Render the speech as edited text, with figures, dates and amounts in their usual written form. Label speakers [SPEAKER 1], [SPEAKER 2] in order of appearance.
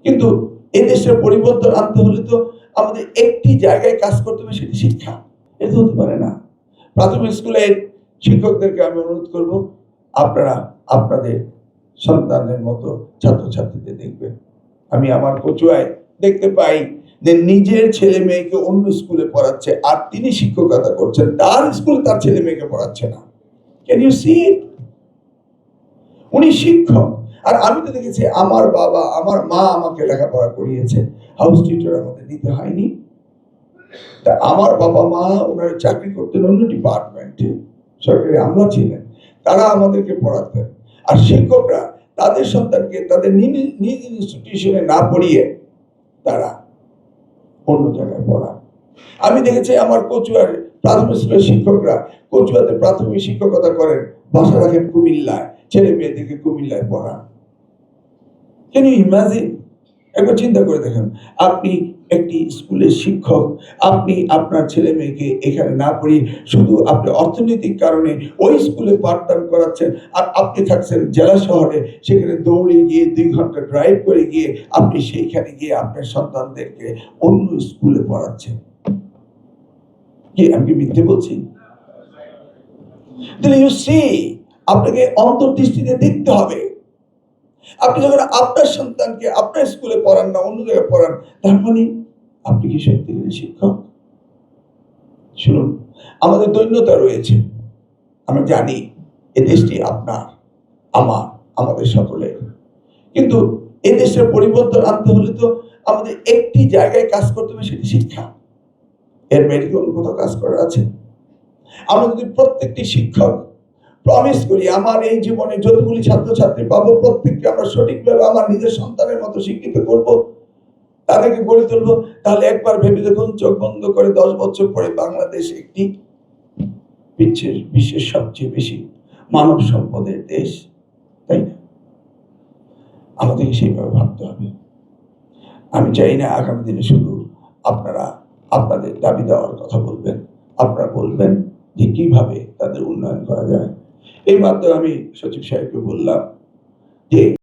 [SPEAKER 1] কিন্তু এদেশের পরিবর্তন আনতে হলে তো আমাদের একটি জায়গায় কাজ করতে হবে, সেটি শিক্ষা। এটা হতে পারে না। প্রাথমিক স্কুলের শিক্ষকদেরকে আমি অনুরোধ করব, আপনারা আপনাদের সন্তানের মতো ছাত্রছাত্রীদের দেখবেন। আমি আমার কচুয়ায় দেখতে পাই যে নিজের ছেলে মেয়েকে অন্য স্কুলে পড়াচ্ছে, আর তিনি শিক্ষকতা করছেন, তার স্কুলে তার ছেলে মেয়েকে পড়াচ্ছে না। ক্যান ইউ সি ইট? উনি শিক্ষক, আর আমি তো দেখেছি আমার বাবা আমার মা আমাকে লেখাপড়া করিয়েছে, হাউস টিউটর আমাদের নিতে হয়নি। তা আমার বাবা মা ওনারা চাকরি করতেন অন্য ডিপার্টমেন্টে, সরকারি আমলা ছিলেন, তারা আমাদেরকে পড়াতেন। আর শিক্ষকরা তাদের সন্তানকে তাদের নিজ ইনস্টিটিউশনে না পড়িয়ে তারা অন্য জায়গায় পড়ান। আমি দেখেছি আমার কচুয়ার প্রাথমিক স্কুলের শিক্ষকরা কচুয়াতে প্রাথমিক শিক্ষকতা করেন, বাসা রাখেন কুমিল্লায়, ছেলে মেয়েদেরকে কুমিল্লায় পড়ান। Can you imagine? একবার চিন্তা করে দেখেন, আপনি একটি স্কুলের শিক্ষক, আপনি আপনার ছেলে মেয়েকে এখানে না পড়িয়ে শুধু আপনি অর্থনৈতিক কারণে ওই স্কুলে পাঠদান করাচ্ছেন, আর আপনি থাকছেন জেলা শহরে, সেখানে দৌড়ে গিয়ে 2 ঘন্টা ড্রাইভ করে গিয়ে আপনি সেইখানে গিয়ে আপনার সন্তানদেরকে অন্য স্কুলে পড়াচ্ছেন। কি আমি কি মিথ্যে বলছি? তাহলে ইউ সি, আপনাকে অন্তর্দৃষ্টিতে দেখতে হবে। আপনি যখন আপনার সন্তানকে আপনার স্কুলে পড়ান না, অন্য জায়গায় পড়ান, তার মানে আপনি কি সত্যিকারের শিক্ষক? শুনুন, আমাদের দৈন্যতা রয়েছে, আমরা জানি এ দেশটি আপনার, আমার, আমাদের সকলের। কিন্তু এ দেশের পরিবর্তন আনতে হলে তো আমাদের একটি জায়গায় কাজ করতে হবে, সেটি শিক্ষা। এর বাইরে কি অন্য কোথাও কাজ করার আছে? আমরা যদি প্রত্যেকটি শিক্ষক প্রমিস করি, আমার এই জীবনে যতগুলি ছাত্রছাত্রী পাবো প্রত্যেককে আমরা সঠিকভাবে আমার নিজের সন্তানের মতো শিক্ষিত করব, তাদেরকে গড়ে তুলবো, তাহলে একবার ভেবে দেখুন, চোখ বন্ধ করে 10 বছর পরে বাংলাদেশ একটি বিশ্বের সবচেয়ে বেশি মানব সম্পদের দেশ, তাই না? আমাদেরকে সেইভাবে ভাবতে হবে। আমি চাই না আগামী দিনে শুধু আপনারা আপনাদের দাবি দেওয়ার কথা বলবেন, আপনারা বলবেন যে কিভাবে তাদের উন্নয়ন করা যায়। এই মাত্র আমি সচিব সাহেবকে বললাম যে